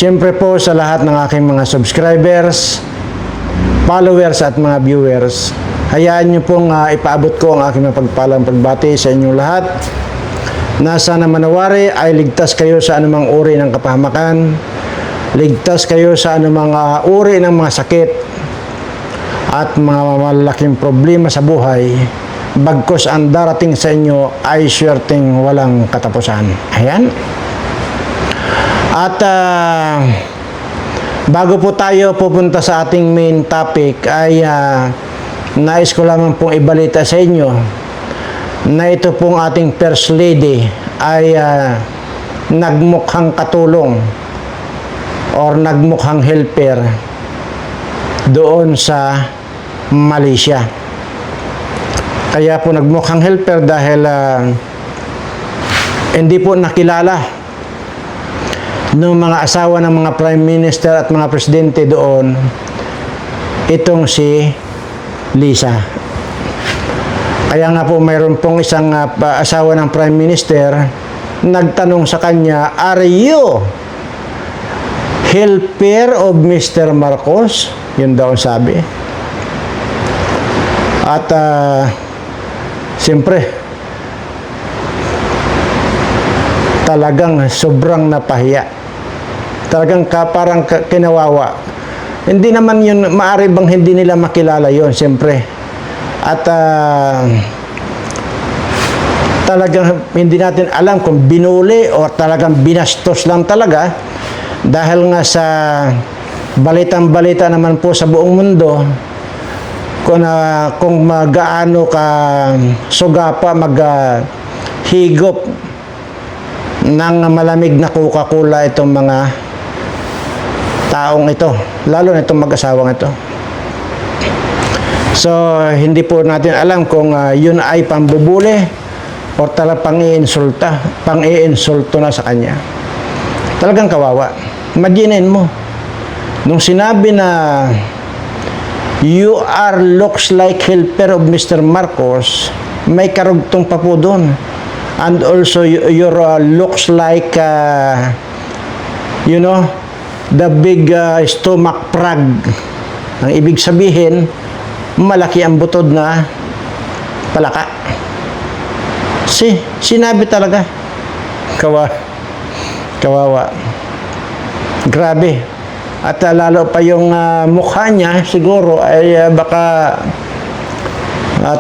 Siyempre po sa lahat ng aking mga subscribers, followers at mga viewers, hayaan niyo pong ipaabot ko ang aking mapagpalang pagbati sa inyong lahat na sana manawari ay ligtas kayo sa anumang uri ng kapahamakan, ligtas kayo sa anumang uri ng mga sakit at mga malaking problema sa buhay, bagkus ang darating sa inyo ay swerteng walang katapusan. Ayan. At bago po tayo pupunta sa ating main topic ay nais ko lamang pong ibalita sa inyo na ito pong ating First Lady ay nagmukhang katulong or nagmukhang helper doon sa Malaysia. Kaya po nagmukhang helper dahil hindi po nakilala ng mga asawa ng mga prime minister at mga presidente doon itong si Lisa. Kaya nga po mayroon pong isang asawa ng prime minister nagtanong sa kanya, "Are you helper of Mr. Marcos?" Yun daw sabi. At siyempre talagang sobrang napahiya. Talagang parang kinawawa. Hindi naman yun, maaari bang hindi nila makilala yon, siyempre. At talagang hindi natin alam kung binuli o talagang binastos lang talaga dahil nga sa balitang-balita naman po sa buong mundo kung gaano ka sugapa maghigop ng malamig na Coca-Cola itong mga taong ito, lalo na itong mag-asawang ito. So, hindi po natin alam kung yun ay pambubuli o talagang pang-iinsulto na sa kanya. Talagang kawawa. Imaginin mo, nung sinabi na you are looks like helper of Mr. Marcos, may karugtong pa po doon. And also, your looks like, the big stomach prag. Ang ibig sabihin, malaki ang butod na palaka. Sinabi talaga. Kawawa. Grabe. At lalo pa yung mukha niya, siguro, ay baka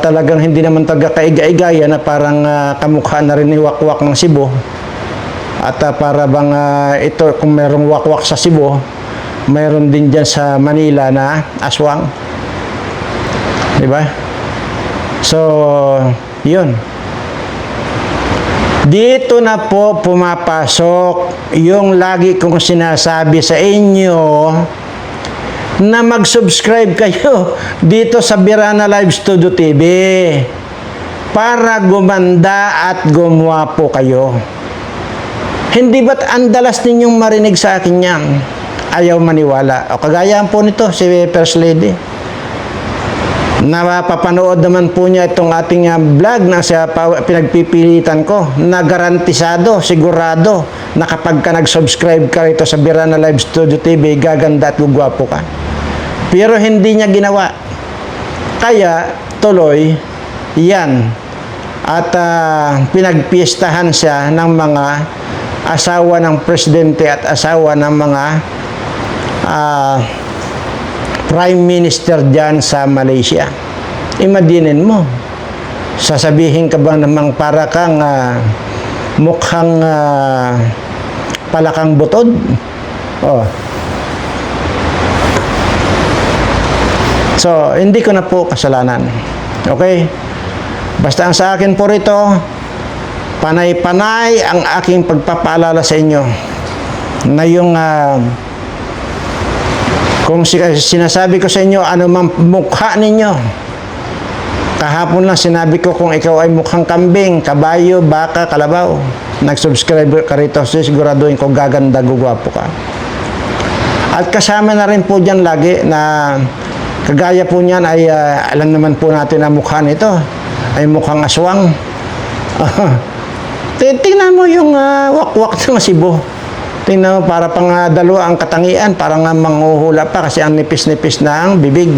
talagang hindi naman talaga kaiga-igaya na parang kamukha na rin ni Wakwak ng Cebu. At para bang ito, kung merong wakwak sa Cebu, mayroon din dyan sa Manila na aswang. Diba? So, yun. Dito na po pumapasok yung lagi kong sinasabi sa inyo na mag-subscribe kayo dito sa Birana Live Studio TV para gumanda at gumwapo kayo. Hindi ba't ang dalas ninyong marinig sa akin yan? Ayaw maniwala. O kagaya po nito, si First Lady. Napapanood naman po niya itong ating vlog na siya pinagpipilitan ko. Na garantisado, sigurado, na kapag ka nag-subscribe ka rito sa Birana Live Studio TV, gaganda at gugwapo ka. Pero hindi niya ginawa. Kaya, tuloy, yan. At pinagpiestahan siya ng mga asawa ng presidente at asawa ng mga prime minister dyan sa Malaysia. Imaginin mo, sasabihin ka ba namang para kang mukhang palakang butod? Oh. So, hindi ko na po kasalanan. Okay? Basta ang sa akin po rito, panay-panay ang aking pagpapaalala sa inyo na yung kung sinasabi ko sa inyo ano mang mukha ninyo. Kahapon lang sinabi ko kung ikaw ay mukhang kambing, kabayo, baka, kalabaw, nag-subscribe ka rito, siguraduhin ko gaganda, gugwapo ka. At kasama na rin po dyan lagi na kagaya po niyan ay alam naman po natin na mukha nito ay mukhang aswang. Tingnan mo yung wakwak ng Cebu. Tingnan mo, para pang dalawa ang katangian, parang nga manghuhula pa kasi ang nipis-nipis na ang bibig.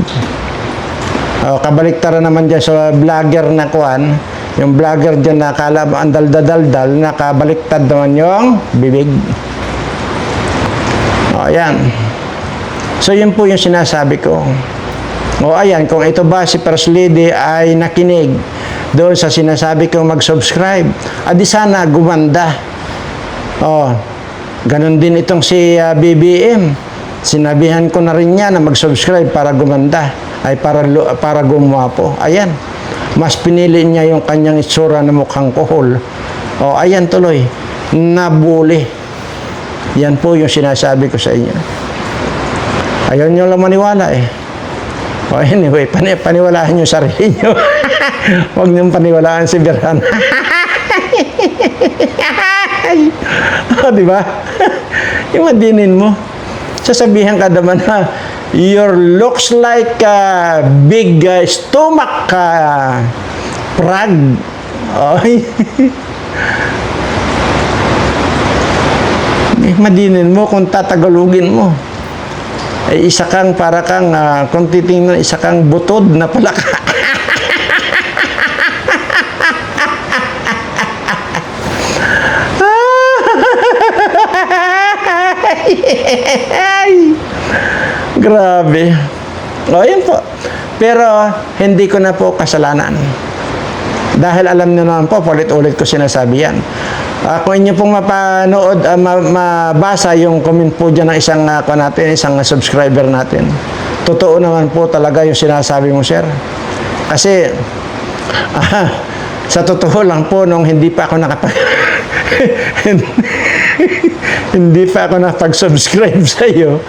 Kabaliktaran naman dyan sa vlogger na kuwan, yung vlogger dyan na akala mo ang daldal-daldal, nakabaliktad naman yung bibig. Ayan. So, yun po yung sinasabi ko. Ayan, kung ito ba si First Lady ay nakinig doon sa sinasabi ko mag-subscribe, adi sana gumanda. Ganon din itong si BBM. Sinabihan ko na rin niya na mag-subscribe para gumanda, ay para gumwapo. Ayan. Mas pinili niya yung kanyang itsura na mukhang kohol. Ayan tuloy. Nabuli. Yan po yung sinasabi ko sa inyo. Ayaw nyo lang maniwala eh. Anyway, paniwalaan nyo sarili nyo. Huwag nyo paniwalaan si Berhan. Diba? Yung madinin mo. Sasabihan ka naman na your looks like a big stomach prag. Madinin mo kung tatagalugin mo. Ay isa kang para kang kung titingnan isa kang butod na palaka. Grabe. Yun po. Pero hindi ko na po kasalanan. Dahil alam niyo naman po, ulit-ulit ko sinasabi yan. Kung inyo pong mapanood, mabasa yung comment po dyan ng isang subscriber natin. Totoo naman po talaga yung sinasabi mo, sir. Kasi, sa totoo lang po, nung hindi pa ako hindi pa ako nakapag-subscribe sa iyo,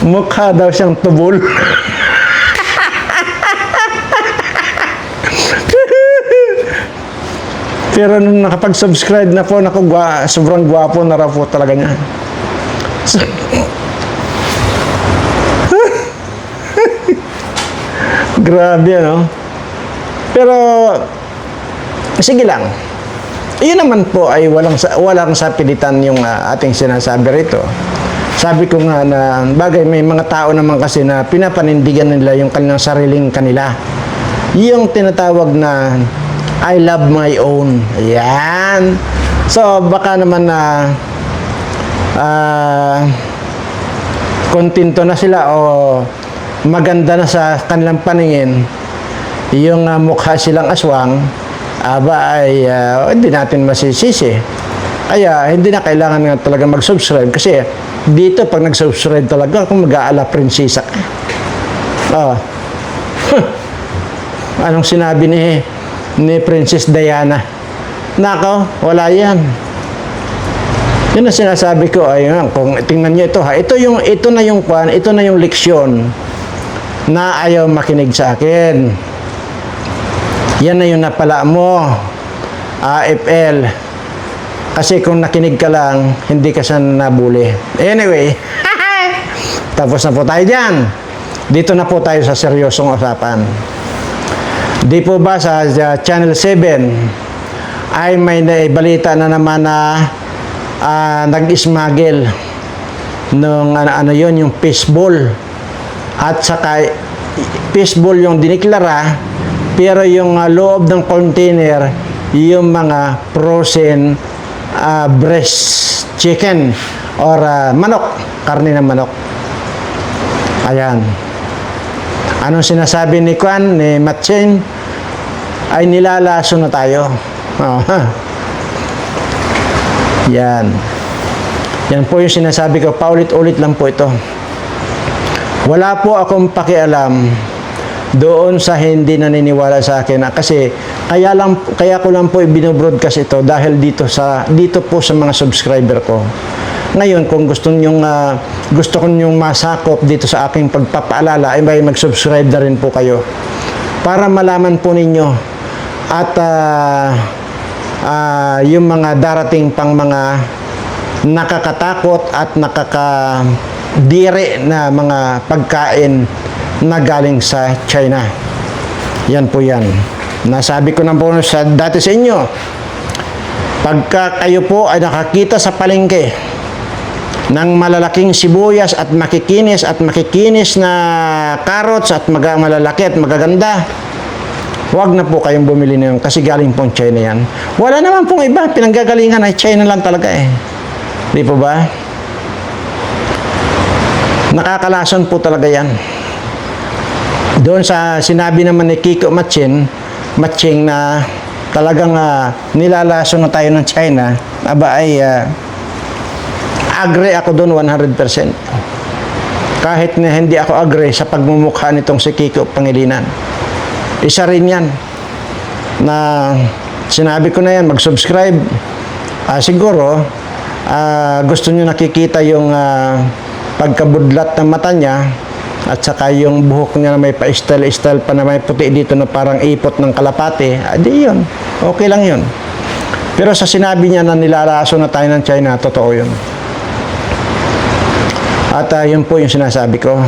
mukha daw siyang tubol. Pero nung nakapag-subscribe na po, sobrang gwapo na raw po talaga niya. So, grabe, ano? Pero, sige lang. Iyon naman po ay walang sapilitan yung ating sinasabi rito. Sabi ko nga na bagay, may mga tao naman kasi na pinapanindigan nila yung kanilang sariling kanila. Yung tinatawag na I love my own. Ayan. So, baka naman na kontento na sila o maganda na sa kanilang paningin yung mukha silang aswang, ay hindi natin masisisi. Kaya, hindi na kailangan nga talaga mag-subscribe kasi dito, pag nag-subscribe talaga, kung mag-aala prinsesa ka. Anong sinabi ni Princess Diana? Nako, wala yan. Yun ang sinasabi ko, ayun, kung tingnan nyo ito ha, ito na yung leksyon na ayaw makinig sa akin. Yan na yung napala mo, AFL. Kasi kung nakinig ka lang, hindi ka siya nabuli. Anyway, tapos na po tayo dyan. Dito na po tayo sa seryosong usapan. Di po ba sa Channel 7 ay may balita na naman na nag-smuggle nung yun, yung fishball. At saka fishball yung diniklara, pero yung loob ng container, yung mga frozen breast chicken or manok, karne ng manok. Ayan. Anong sinasabi ni Matchen? Ay nilalaso na tayo. Yan. Yan po yung sinasabi ko. Paulit-ulit lang po ito. Wala po akong pakialam doon sa hindi naniniwala sa akin. Kasi kaya ko lang po ibinobroadcast ito dahil dito po sa mga subscriber ko. Ngayon, kung gusto ko nyong masakop dito sa aking pagpapaalala, ay may mag-subscribe na rin po kayo para malaman po ninyo at yung mga darating pang mga nakakatakot at nakakadiri na mga pagkain na galing sa China. Yan po yan. Nasabi ko na po dati sa inyo, pagka kayo po ay nakakita sa palengke ng malalaking sibuyas at makikinis na carrots at malalaki at magaganda, huwag na po kayong bumili na yun kasi galing pong China yan. Wala naman pong iba, pinanggagalingan ay China lang talaga eh. Di po ba? Nakakalason po talaga yan. Doon sa sinabi naman ni Kiko Matching na talagang nilalason na tayo ng China, aba ay agree ako doon 100%. Kahit na hindi ako agree sa pagmumukha nitong si Kiko Pangilinan. Isa rin yan na sinabi ko na yan, mag-subscribe. Siguro, gusto nyo nakikita yung pagkabudlat ng mata niya at saka yung buhok niya na may pa-style pa na may puti dito na parang ipot ng kalapate. Di yun. Okay lang yun. Pero sa sinabi niya na nilalaso na tayo ng China, totoo yun. At yun po yung sinasabi ko.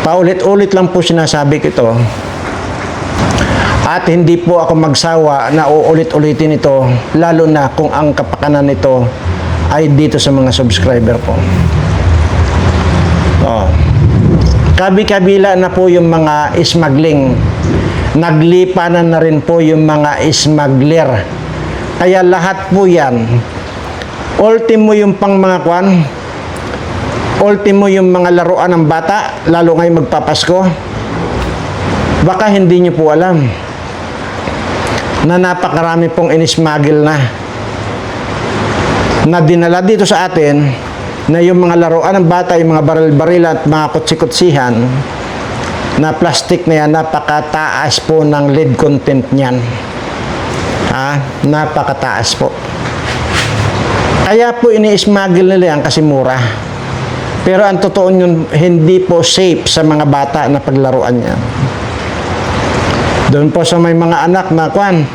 Paulit-ulit lang po sinasabi ko ito. At hindi po ako magsawa na uulit-ulitin ito, lalo na kung ang kapakanan nito ay dito sa mga subscriber ko. Kabi-kabila na po yung mga smuggling. Naglipanan na rin po yung mga smuggler. Kaya lahat po yan, ultimo yung pang mga kwan, ultimo yung mga laruan ng bata, lalo ngayon magpapasko. Baka hindi nyo po alam na napakarami pong inismaggle na dinala dito sa atin, na yung mga laruan ng bata, yung mga baril-baril at mga kutsi-kutsihan na plastic na yan, napakataas po ng lead content niyan. Napakataas po. Kaya po ini-smuggle nila yan kasi mura. Pero ang totoo yun, hindi po safe sa mga bata na paglaruan niya. Doon po sa may mga anak na kwan,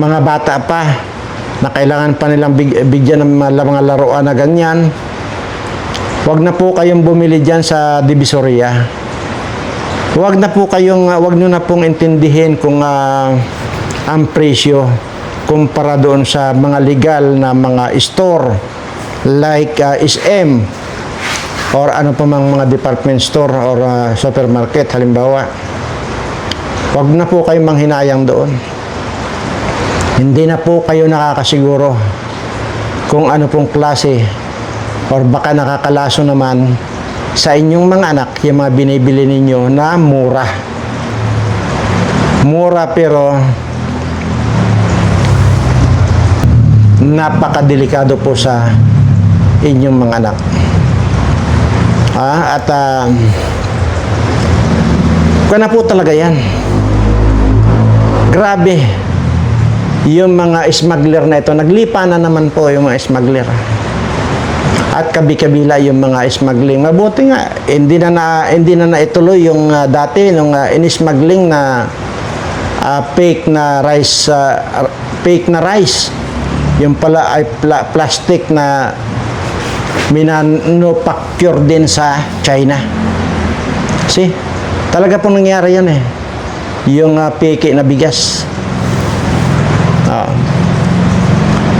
mga bata pa na kailangan pa nilang bigyan ng mga laruan na ganyan, wag na po kayong bumili dyan sa Divisoria. Wag nyo na pong intindihin kung ang presyo kumpara doon sa mga legal na mga store like SM or ano pa mang mga department store or supermarket halimbawa. Wag na po kayong manghinayang doon. Hindi na po kayo nakakasiguro kung ano pong klase or baka nakakalaso naman sa inyong mga anak yung mga binibili ninyo na mura. Mura pero napakadelikado po sa inyong mga anak. Kaya na po talaga yan. Grabe. Yung mga smuggler na ito, naglipa na naman po yung mga smuggler. At kabi-kabila yung mga smuggling. Mabuti nga, hindi na naituloy yung dati, nung in-smuggling na fake na rice. Yung pala ay plastic na minanufacture din sa China. See? Talaga pong nangyari yan eh. Yung fake na bigas.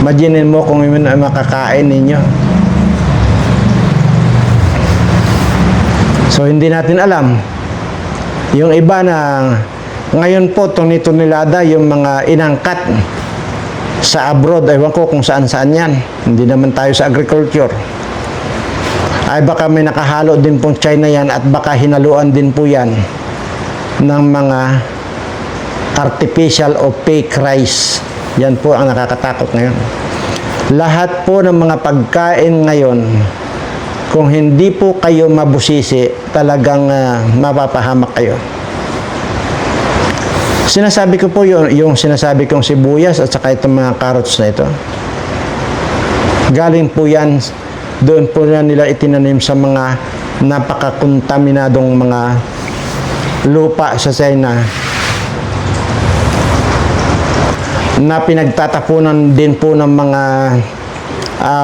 Imagine mo kung yun ay makakain ninyo. So, hindi natin alam. Yung iba na ngayon po, tonilada yung mga inangkat sa abroad. Ewan ko kung saan-saan yan. Hindi naman tayo sa agriculture. Ay baka may nakahalo din pong China yan at baka hinaluan din po yan ng mga artificial o fake rice. Yan po ang nakakatakot ngayon. Lahat po ng mga pagkain ngayon, kung hindi po kayo mabusisi, talagang mapapahamak kayo. Sinasabi ko po yung sinasabi kong sibuyas at saka itong mga carrots na ito. Galing po yan, doon po yan nila itinanim sa mga napakakontaminadong mga lupa sa China na pinagtatapunan din po ng mga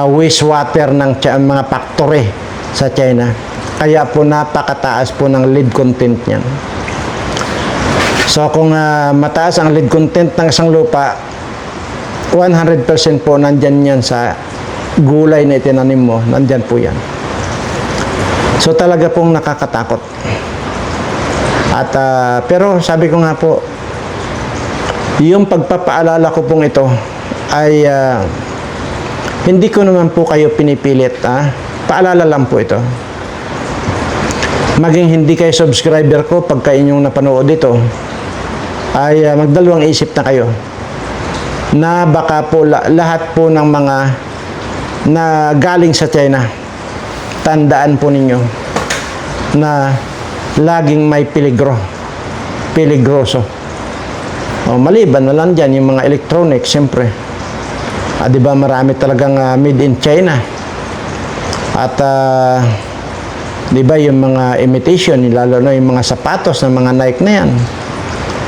wastewater ng mga factory sa China. Kaya po napakataas po ng lead content niyan. So kung mataas ang lead content ng isang lupa, 100% po nandyan yan sa gulay na itinanim mo, nandyan po yan. So talaga pong nakakatakot. At pero sabi ko nga po, yung pagpapaalala ko pong ito ay hindi ko naman po kayo pinipilit. Paalala lang po ito. Maging hindi kayo subscriber ko pagka inyong napanood ito, ay magdalawang isip na kayo na baka po lahat po ng mga na galing sa China, tandaan po ninyo na laging may peligroso. Maliban na lang dyan yung mga electronics, siyempre. Di ba marami talagang made in China. At di ba yung mga imitation, lalo na yung mga sapatos ng mga Nike na yan,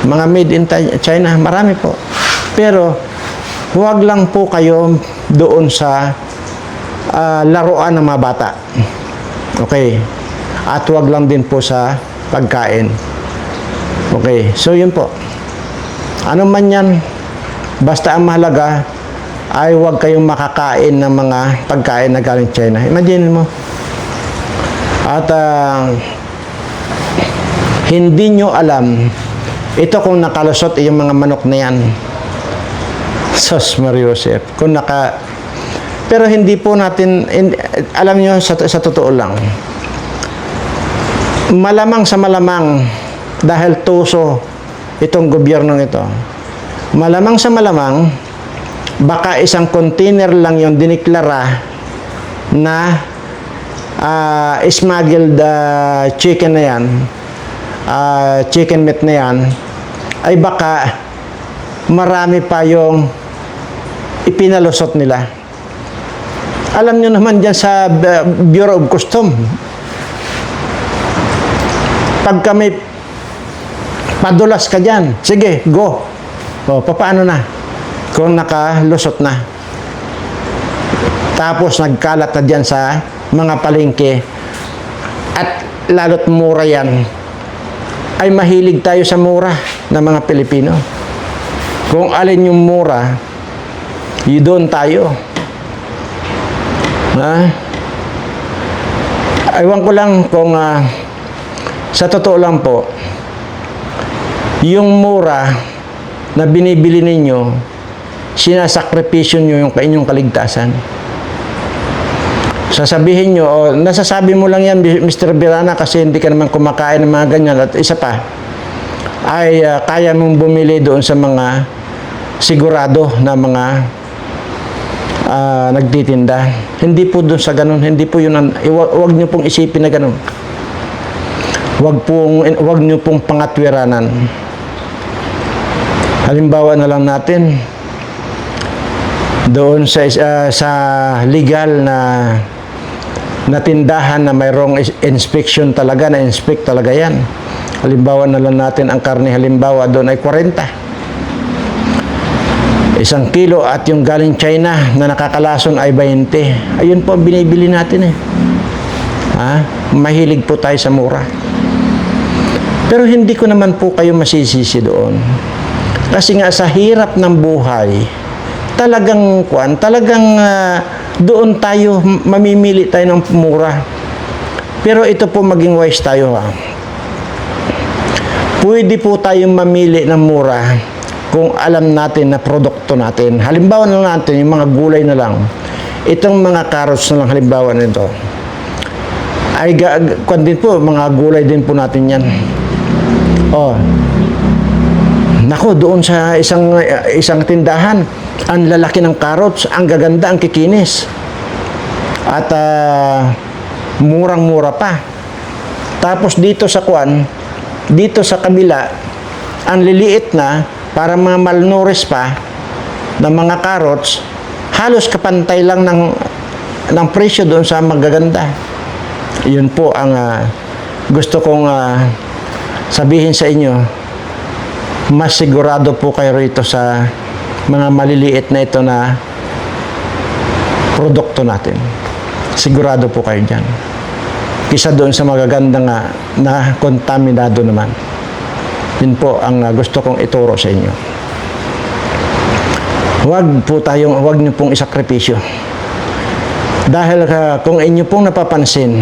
mga made in China, marami po. Pero huwag lang po kayo doon sa laruan ng mga bata. Okay. At huwag lang din po sa pagkain. Okay. So yun po. Ano man yan, basta ang mahalaga ay huwag kayong makakain ng mga pagkain na galing China. Imagine mo. At hindi nyo alam, ito kung nakalusot yung mga manok na yan. Sos Mariosep. Pero hindi po natin, alam nyo, sa totoo lang, malamang sa malamang, dahil tuso itong gobyernong ito, malamang sa malamang, baka isang container lang yung diniklara na smuggled chicken na yan, chicken meat na yan, ay baka marami pa yung ipinalusot nila. Alam nyo naman dyan sa Bureau of Custom, pagka may padulas ka dyan, sige, go. Paano na? Kung nakalusot na. Tapos nagkalat na dyan sa mga palengke at lalo't mura yan, ay mahilig tayo sa mura ng mga Pilipino. Kung alin yung mura, doon tayo. Ewan ko lang kung sa totoo lang po, yung mura na binibili ninyo, sinasakripisyo nyo yung inyong kaligtasan. Sasabihin nyo, nasasabi mo lang yan, Mr. Birana, kasi hindi ka naman kumakain ng mga ganyan. At isa pa, ay kaya mong bumili doon sa mga sigurado na mga nagtitinda. Hindi po doon sa ganun. Hindi po yun. Huwag nyo pong isipin na ganun. Huwag nyo pong pangatwiranan. Halimbawa na lang natin, doon sa legal na tindahan na mayroong inspection talaga, na-inspect talaga yan. Halimbawa na lang natin ang karne, halimbawa doon ay 40. 1 kilo at yung galing China na nakakalason ay 20. Ayun po binibili natin eh. Mahilig po tayo sa mura. Pero hindi ko naman po kayo masisisi doon. Kasi nga sa hirap ng buhay, talagang doon tayo, mamimili tayo ng mura. Pero ito po maging wise tayo Pwede po tayong mamili ng mura kung alam natin na produkto natin. Halimbawa na natin, yung mga gulay na lang. Itong mga carrots na lang, halimbawa nito. Ay, din po, mga gulay din po natin yan. Nako, doon sa isang tindahan, ang lalaki ng carrots, ang gaganda, ang kikinis. At murang-mura pa. Tapos dito sa kabila, ang liliit na, para mga malnourished pa, ng mga carrots, halos kapantay lang ng presyo doon sa magaganda. Yun po ang gusto kong sabihin sa inyo. Mas sigurado po kayo rito sa mga maliliit na ito na produkto natin. Sigurado po kayo dyan. kisa doon sa magaganda nga na kontaminado naman. Yun po ang gusto kong ituro sa inyo. Huwag niyo pong isakripisyo. Dahil kung inyo pong napapansin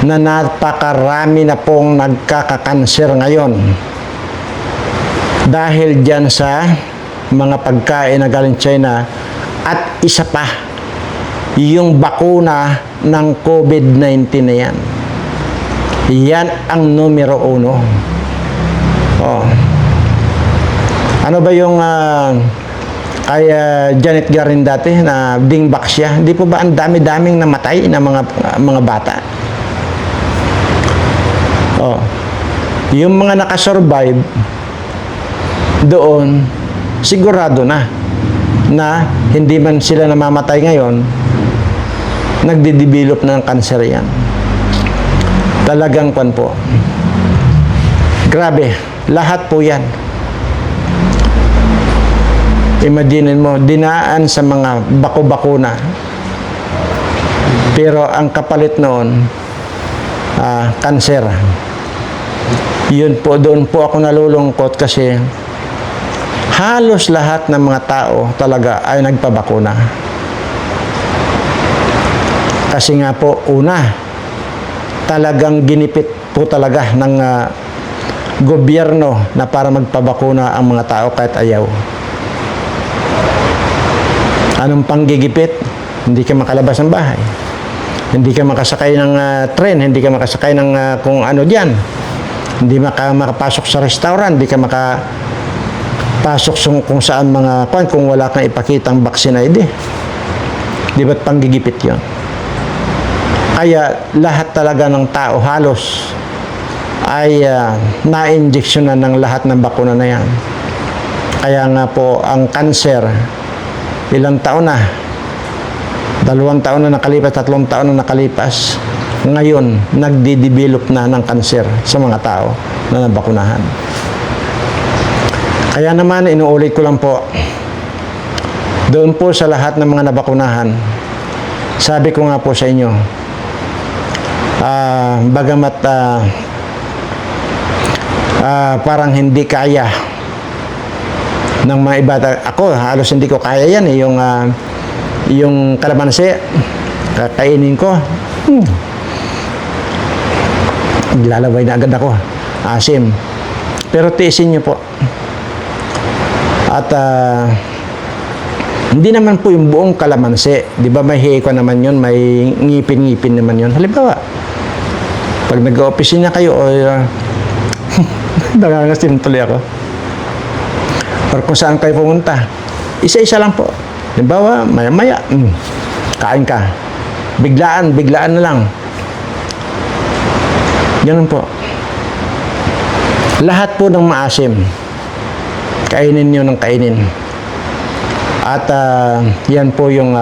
na napakarami na pong nagkakakanser ngayon dahil dyan sa mga pagkain na galing China, at isa pa, yung bakuna ng COVID-19 na yan. Yan ang numero 1. Oh. Ano ba yung kay Janet Garin dati na dingback siya? Hindi po ba ang dami-daming namatay na mga bata? Oh. Yung mga nakasurvive doon, sigurado na hindi man sila namamatay ngayon, nagde-develop na ng cancer yan. Talagang kwan po. Grabe, lahat po yan. Imagine mo, dinaan sa mga bako-bakuna. Pero ang kapalit noon, cancer. Yun po, doon po ako nalulungkot kasi halos lahat ng mga tao talaga ay nagpabakuna. Kasi nga po, una, talagang ginipit po talaga ng gobyerno na para magpabakuna ang mga tao kahit ayaw. Anong panggigipit? Hindi ka makalabas ng bahay. Hindi ka makasakay ng tren, hindi ka makasakay ng kung ano diyan. Hindi makapasok sa restaurant, hindi ka makapasok kung saan mga kung wala kang ipakitang vaccine ID. Di ba't panggigipit 'yon? Kaya lahat talaga ng tao halos ay na-injeksyonan ng lahat ng bakuna na yan. Kaya nga po ang cancer, ilang taon na? 2 taon na nakalipas, 3 taon na nakalipas. Ngayon, nagde-develop na ng cancer sa mga tao na nabakunahan. Kaya naman, inuulit ko lang po, doon po sa lahat ng mga nabakunahan, sabi ko nga po sa inyo, bagamat parang hindi kaya ng mga iba, ako halos hindi ko kaya yan eh, yung kalamansi, kakainin ko, lalaway na agad ako, asim. Pero tiisin nyo po. At hindi naman po yung buong kalamansi, di ba may hiko naman yun, may ngipin-ngipin naman yun. Halimbawa, pag nag-opisina kayo, o nangangasim tuloy ako, or kung saan kayo pumunta, isa-isa lang po. Halimbawa, maya-maya, kain ka. Biglaan na lang. Ganun po. Lahat po ng maasim, kainin nyo ng kainin. At yan po yung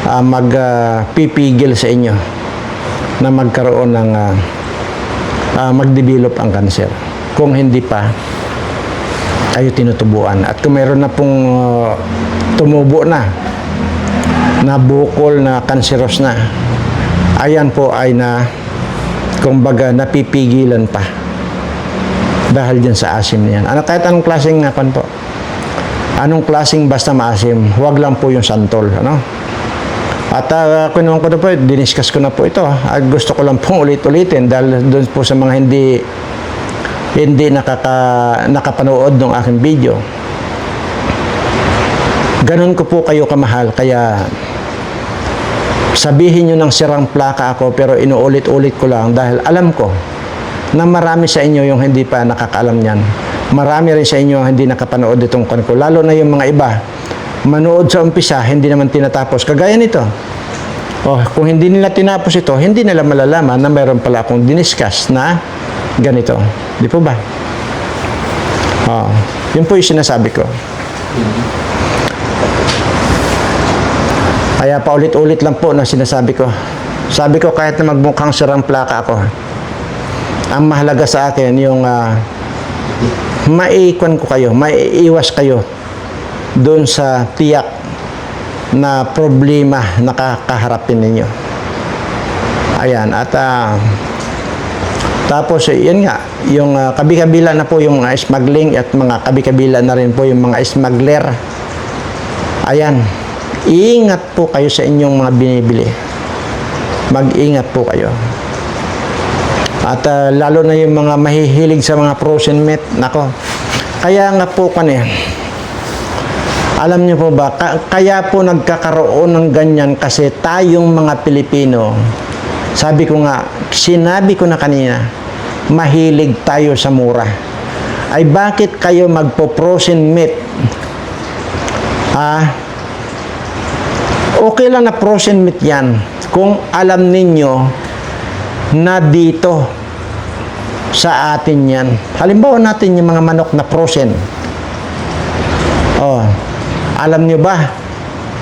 magpipigil sa inyo na magkaroon ng mag-develop ang cancer. Kung hindi pa kayo tinutubuan. At kung meron na pong tumubo na bukol na cancerous na, ayan po ay kumbaga napipigilan pa dahil dyan sa asim na yan. Kahit anong klaseng po, anong klaseng basta maasim, huwag lang po yung santol, ano? At kinuha ko na po, diniscuss ko na po ito. Gusto ko lang pong ulit-ulitin dahil doon po sa mga hindi nakapanood ng aking video. Ganun ko po kayo kamahal, kaya sabihin nyo ng sirang plaka ako, pero inuulit-ulit ko lang dahil alam ko na marami sa inyo yung hindi pa nakakaalam yan. Marami rin sa inyo ang hindi nakapanood itong ko. Lalo na yung mga iba, manood sa umpisa, hindi naman tinatapos. Kagaya nito. Kung hindi nila tinapos ito, hindi nila malalaman na mayroon pala akong diniscuss na ganito. Di po ba? Yun po yung sinasabi ko. Kaya paulit-ulit lang po na sinasabi ko. Sabi ko kahit na magmukhang sirang plaka ako, ang mahalaga sa akin yung maiikwan ko kayo, maiiwas kayo doon sa tiyak na problema na kakaharapin ninyo. Ayan, at tapos yun nga, yung kabi-kabila na po yung mga smuggling at mga kabi-kabila na rin po yung mga smuggler. Ayan, ingat po kayo sa inyong mga binibili. Mag-ingat po kayo. At lalo na yung mga mahihilig sa mga frozen meat, nako. Kaya nga po alam niyo po ba, kaya po nagkakaroon ng ganyan kasi tayong mga Pilipino, sinabi ko na kanina, mahilig tayo sa mura. Ay bakit kayo magpo-frozen meat? Okay lang na frozen meat yan kung alam ninyo na dito sa atin yan. Halimbawa natin yung mga manok na frozen. Alam nyo ba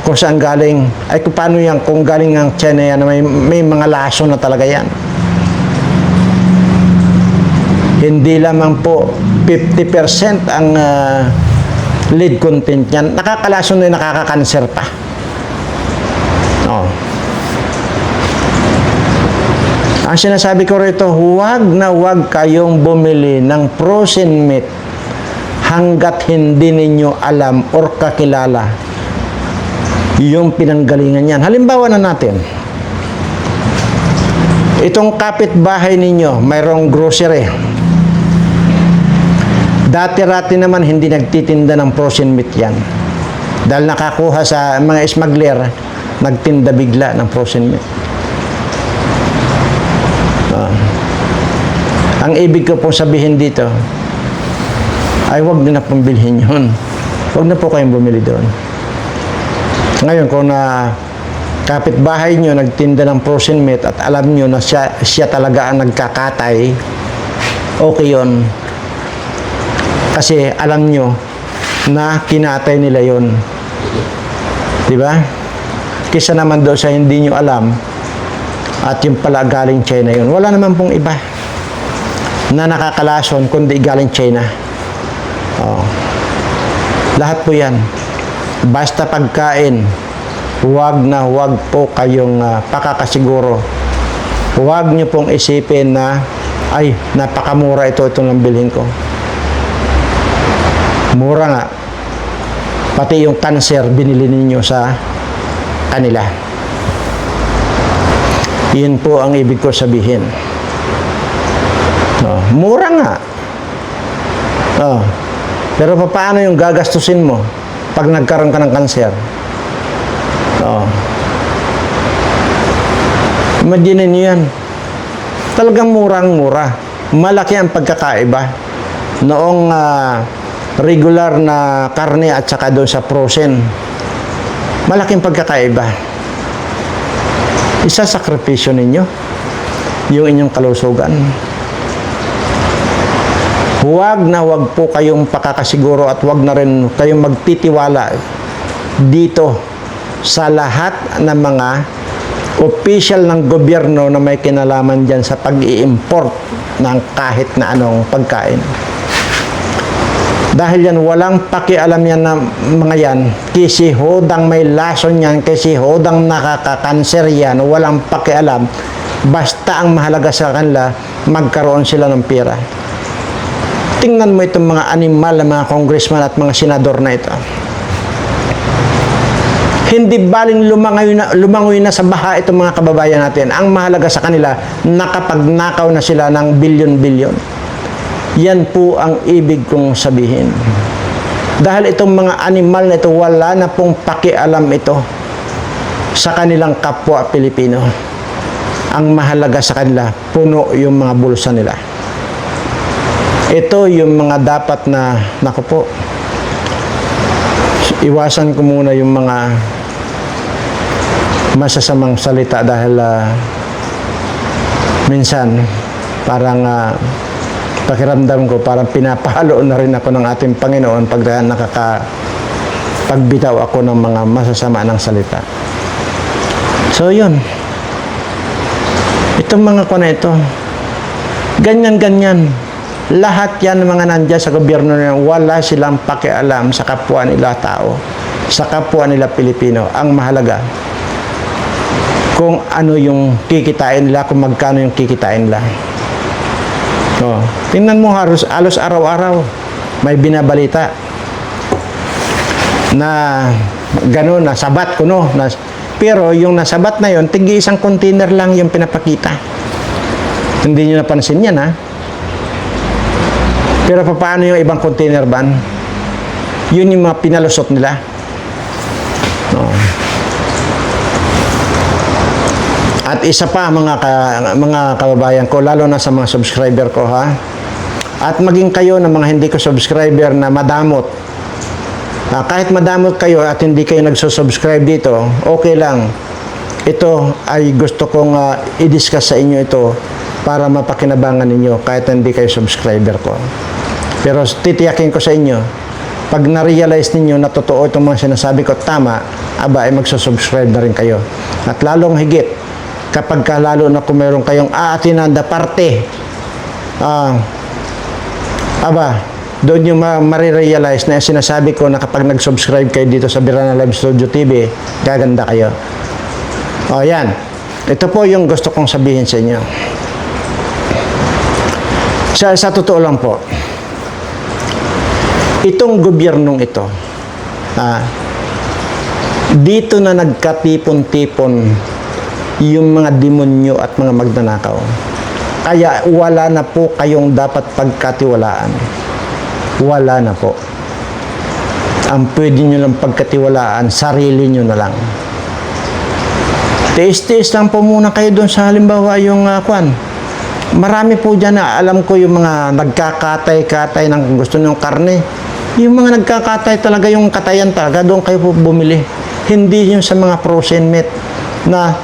kung saan galing? Ay kung paano yan, kung galing ng China yan, may mga laso na talaga yan. Hindi lamang po 50% ang lead content yan. Nakakalaso na, nakakakanser pa. Ang sinasabi ko rito, huwag kayong bumili ng frozen meat hanggat hindi ninyo alam or kakilala yung pinanggalingan yan. Halimbawa na natin, itong kapitbahay ninyo, mayroong grocery. Dati-rati naman hindi nagtitinda ng frozen meat yan. Dahil nakakuha sa mga smuggler, nagtinda bigla ng frozen meat. Ang ibig ko pong sabihin dito, ay huwag na pong bilhin yun. Huwag na po kayong bumili doon. Ngayon, kung kapitbahay nyo nagtinda ng frozen meat at alam nyo na siya talaga ang nagkakatay, okay yun. Kasi alam nyo na kinatay nila yun. Diba? Kisa naman doon sa hindi nyo alam at yung pala galing China yun. Wala naman pong iba na nakakalason kundi galing China. Lahat po yan. Basta pagkain, huwag po kayong pakakasiguro. Huwag nyo pong isipin na, ay, napakamura itong lang bilhin ko. Mura nga. Pati yung cancer, binili ninyo sa kanila. Yun po ang ibig ko sabihin. Mura nga. Pero paano yung gagastusin mo pag nagkaroon ka ng kanser? Imagine niyo yan. Talagang murang-mura. Malaki ang pagkakaiba. Noong regular na karne at saka doon sa frozen, malaking pagkakaiba. Isasakripisyo ninyo yung inyong kalusugan. Huwag po kayong pakakasiguro at huwag na rin kayong magtitiwala dito sa lahat ng mga official ng gobyerno na may kinalaman dyan sa pag-i-import ng kahit na anong pagkain. Dahil yan, walang pakialam yan na mga yan, kasi hodang may lason yan, kasi hodang nakakakanser yan, walang pakialam. Basta ang mahalaga sa kanila, magkaroon sila ng pera. Tingnan mo itong mga animal, mga congressman at mga senador na ito. Hindi baling lumangoy na sa baha itong mga kababayan natin. Ang mahalaga sa kanila, nakapagnakaw na sila ng bilyon-bilyon. Yan po ang ibig kong sabihin. Dahil itong mga animal na ito, wala na pong pakialam ito sa kanilang kapwa Pilipino. Ang mahalaga sa kanila, puno yung mga bulsa nila. Ito yung mga dapat na, naku po, iwasan ko muna yung mga masasamang salita dahil minsan parang pakiramdam ko parang pinapahalo na rin ako ng ating Panginoon pag pagbitaw ako ng mga masasama ng salita. So yun, itong mga na ito, ganyan-ganyan. Lahat yan mga nandiyan sa gobyerno na wala silang pakialam sa kapwa nila tao, sa kapwa nila Pilipino. Ang mahalaga, kung ano yung kikitain nila, kung magkano yung kikitain nila. Oh, tingnan mo halos araw-araw may binabalita na gano'n, nasabat ko, no? Pero yung nasabat na yon, tigi isang container lang yung pinapakita. Hindi nyo napansin yan, ha? Pero paano yung ibang container ban? Yun yung mga pinalusot nila. Oh. At isa pa mga kababayan ko, lalo na sa mga subscriber ko, ha. At maging kayo na mga hindi ko subscriber na madamot. Kahit madamot kayo at hindi kayo nagsusubscribe dito, okay lang. Ito ay gusto kong i-discuss sa inyo ito para mapakinabangan ninyo kahit hindi kayo subscriber ko. Pero titiyakin ko sa inyo, pag na-realize ninyo na totoo itong mga sinasabi ko tama, ay magsusubscribe na rin kayo. At lalong higit, kapag lalo na kung meron kayong aatinanda parte, doon yung marirealize na sinasabi ko na kapag nag-subscribe kayo dito sa Birana Live Studio TV, gaganda kayo. O yan, ito po yung gusto kong sabihin sa inyo. Sa totoo lang po, itong gobyernong ito, dito na nagkatipon-tipon yung mga demonyo at mga magnanakaw. Kaya wala na po kayong dapat pagkatiwalaan. Wala na po. Ang pwede nyo lang pagkatiwalaan, sarili nyo na lang. Tiis-tiis lang po muna kayo doon sa halimbawa yung marami po dyan na alam ko yung mga nagkakatay-katay ng gusto ng karne. Yung mga nagkakatay talaga, yung katayan talaga, doon kayo po bumili. Hindi yung sa mga frozen meat na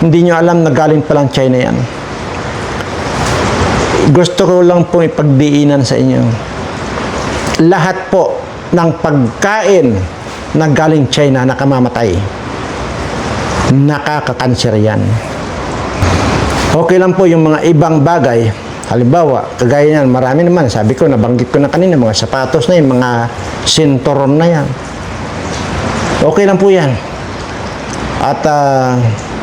hindi nyo alam na galing palang China yan. Gusto ko lang po ipagdiinan sa inyo. Lahat po ng pagkain na galing China nakamamatay. Nakakakanser yan. Okay lang po yung mga ibang bagay. Halimbawa, kagaya yan, marami naman. Sabi ko, nabanggit ko na kanina, mga sapatos na yan, mga sinturon na yan. Okay lang po yan. At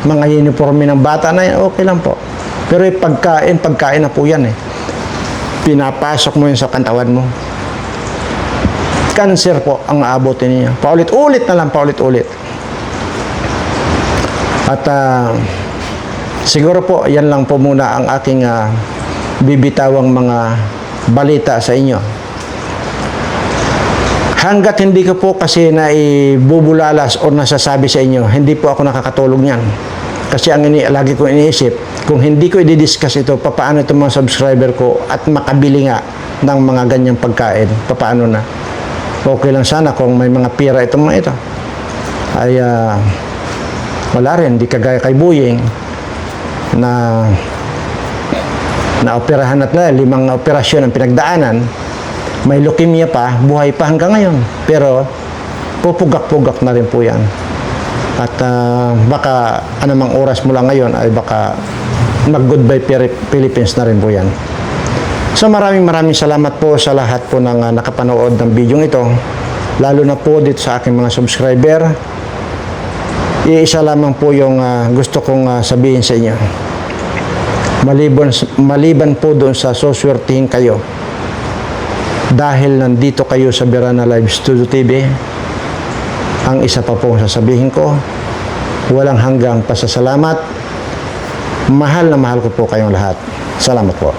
mga uniforme ng bata na yan, okay lang po. Pero yung pagkain na po yan eh. Pinapasok mo yun sa kantawan mo. Cancer po ang aabotin niya. Paulit-ulit na lang, paulit-ulit. At siguro po, yan lang po muna ang aking bibitawang mga balita sa inyo. Hanggat hindi ko po kasi na ibubulalas o nasasabi sa inyo, hindi po ako nakakatulog niyan. Kasi ang lagi ko iniisip, kung hindi ko i-discuss ito, paano itong mga subscriber ko at makabili nga ng mga ganyang pagkain, paano na. Okay lang sana kung may mga pira itong mga ito. Ay, wala rin, hindi kagaya kay Buying na operahan at 5 operasyon ang pinagdaanan, may leukemia pa, buhay pa hanggang ngayon. Pero, pupugak-pugak na rin po yan. At baka anumang oras mo lang ngayon ay baka mag-goodbye Philippines na rin po yan. So maraming salamat po sa lahat po ng nakapanood ng video ito. Lalo na po dito sa aking mga subscriber. Iisa lamang po yung gusto kong sabihin sa inyo. Maliban po doon sa suswertihin kayo. Dahil nandito kayo sa Birana Live Studio TV, ang isa pa pong sasabihin ko, walang hanggang pasasalamat. Mahal na mahal ko po kayong lahat. Salamat po.